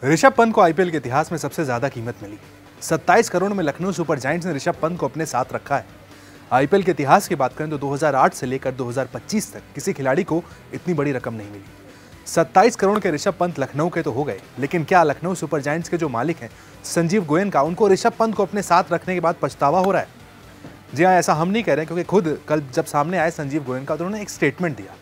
ऋषभ पंत को आईपीएल के इतिहास में सबसे ज्यादा कीमत मिली। 27 करोड़ में लखनऊ सुपर जायंट्स ने ऋषभ पंत को अपने साथ रखा है। आईपीएल के इतिहास की बात करें तो 2008 से लेकर 2025 तक किसी खिलाड़ी को इतनी बड़ी रकम नहीं मिली। 27 करोड़ के ऋषभ पंत लखनऊ के तो हो गए, लेकिन क्या लखनऊ सुपर जायंट्स के जो मालिक हैं संजीव गोयनका, उनको ऋषभ पंत को अपने साथ रखने के बाद पछतावा हो रहा है? जी हाँ, ऐसा हम नहीं कह रहे, क्योंकि खुद कल जब सामने आए संजीव गोयनका तो उन्होंने एक स्टेटमेंट दिया।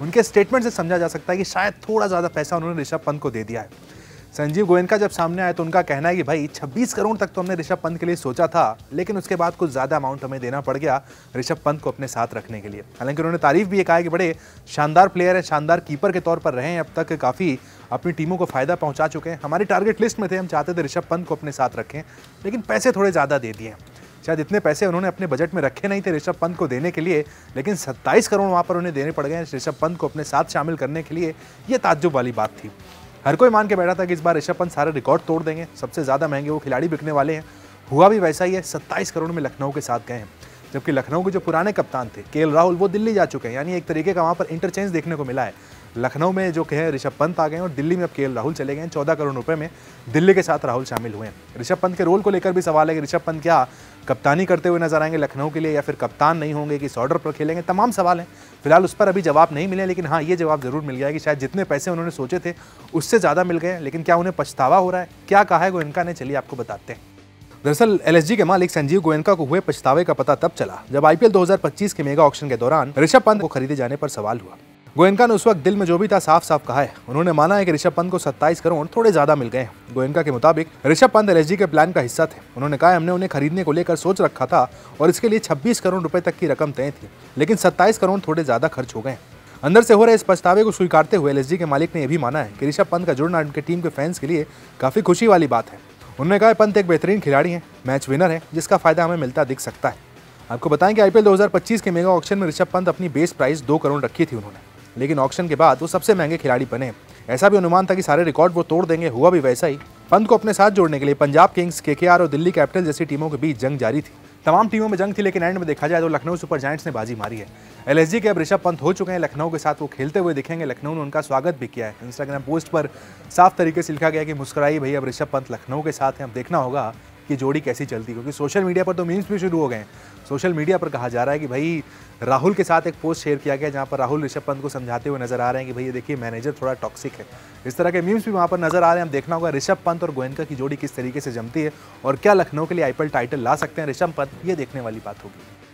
उनके स्टेटमेंट से समझा जा सकता है कि शायद थोड़ा ज़्यादा पैसा उन्होंने ऋषभ पंत को दे दिया है। संजीव गोयनका जब सामने आए तो उनका कहना है कि भाई 26 करोड़ तक तो हमने ऋषभ पंत के लिए सोचा था, लेकिन उसके बाद कुछ ज़्यादा अमाउंट हमें देना पड़ गया ऋषभ पंत को अपने साथ रखने के लिए। हालांकि उन्होंने तारीफ भी ये कहा है कि बड़े शानदार प्लेयर है, शानदार कीपर के तौर पर रहे हैं, अब तक काफ़ी अपनी टीमों को फ़ायदा पहुँचा चुके हैं। हमारी टारगेट लिस्ट में थे, हम चाहते थे ऋषभ पंत को अपने साथ रखें, लेकिन पैसे थोड़े ज़्यादा दे दिए। शायद इतने पैसे उन्होंने अपने बजट में रखे नहीं थे ऋषभ पंत को देने के लिए, लेकिन 27 करोड़ वहाँ पर उन्हें देने पड़ गए ऋषभ पंत को अपने साथ शामिल करने के लिए। ये ताज्जुब वाली बात थी। हर कोई मान के बैठा था कि इस बार ऋषभ पंत सारे रिकॉर्ड तोड़ देंगे, सबसे ज़्यादा महंगे वो खिलाड़ी बिकने वाले हैं। हुआ भी वैसा ही है, 27 करोड़ में लखनऊ के साथ गए हैं। जबकि लखनऊ के जो पुराने कप्तान थे केएल राहुल, वो दिल्ली जा चुके हैं, यानी एक तरीके का वहाँ पर इंटरचेंज देखने को मिला है। लखनऊ में जो कहे ऋषभ पंत आ गए और दिल्ली में अब केएल राहुल चले गए हैं। 14 करोड़ रुपए में दिल्ली के साथ राहुल शामिल हुए हैं। ऋषभ पंत के रोल को लेकर भी सवाल है कि ऋषभ पंत क्या कप्तानी करते हुए नजर आएंगे लखनऊ के लिए, या फिर कप्तान नहीं होंगे, किस ऑर्डर पर खेलेंगे, तमाम सवाल हैं। फिलहाल उस पर अभी जवाब नहीं मिले, लेकिन हाँ, ये जवाब जरूर मिल गया कि शायद जितने पैसे उन्होंने सोचे थे उससे ज़्यादा मिल गए। लेकिन क्या उन्हें पछतावा हो रहा है? क्या कहा है गोयनका ने, चलिए आपको बताते हैं। दरअसल एलएसजी के मालिक संजीव गोयनका को हुए पछतावे का पता तब चला जब आईपीएल 2025 के मेगा ऑक्शन के दौरान ऋषभ पंत को खरीदे जाने पर सवाल हुआ। गोयनका ने उस वक्त दिल में जो भी था साफ साफ कहा है। उन्होंने माना है कि ऋषभ पंत को 27 करोड़ थोड़े ज्यादा मिल गए हैं। गोयनका के मुताबिक ऋषभ पंत एलएसजी के प्लान का हिस्सा थे। उन्होंने कहा, हमने उन्हें खरीदने को लेकर सोच रखा था और इसके लिए 26 करोड़ रुपए तक की रकम तय थी, लेकिन 27 करोड़ थोड़े ज्यादा खर्च हो गए। अंदर से हो रहे इस पछतावे को स्वीकारते हुए एलएसजी के मालिक ने यह भी माना है कि ऋषभ पंत का जुड़ना उनके टीम के फैंस के लिए काफी खुशी वाली बात है। उन्होंने कहा, पंत एक बेहतरीन खिलाड़ी है, मैच विनर है, जिसका फायदा हमें मिलता दिख सकता है। आपको बताएं कि आईपीएल 2025 के मेगा ऑक्शन में ऋषभ पंत अपनी बेस प्राइस 2 करोड़ रखी थी उन्होंने, लेकिन ऑक्शन के बाद वो सबसे महंगे खिलाड़ी बने। ऐसा भी अनुमान था कि सारे रिकॉर्ड वो तोड़ देंगे, हुआ भी वैसा ही। पंत को अपने साथ जोड़ने के लिए पंजाब किंग्स, केकेआर और दिल्ली कैपिटल्स जैसी टीमों के बीच जंग जारी थी। तमाम टीमों में जंग थी, लेकिन एंड में देखा जाए तो लखनऊ सुपर जायंट्स ने बाजी मारी है। एलएसजी के अब ऋषभ पंत हो चुके हैं लखनऊ के साथ, वो खेलते हुए दिखेंगे। लखनऊ ने उनका स्वागत भी किया है। इंस्टाग्राम पोस्ट पर साफ तरीके से लिखा गया कि मुस्कुराइए भैया, अब ऋषभ पंत लखनऊ के साथ हैं। अब देखना होगा कि जोड़ी कैसी चलती है, क्योंकि सोशल मीडिया पर तो मीम्स भी शुरू हो गए हैं। सोशल मीडिया पर कहा जा रहा है कि भाई राहुल के साथ एक पोस्ट शेयर किया गया जहां पर राहुल ऋषभ पंत को समझाते हुए नजर आ रहे हैं कि भाई ये देखिए मैनेजर थोड़ा टॉक्सिक है। इस तरह के मीम्स भी वहां पर नजर आ रहे हैं। अब देखना होगा ऋषभ पंत और गोयनका की जोड़ी किस तरीके से जमती है और क्या लखनऊ के लिए आईपीएल टाइटल ला सकते हैं ऋषभ पंत, ये देखने वाली बात होगी।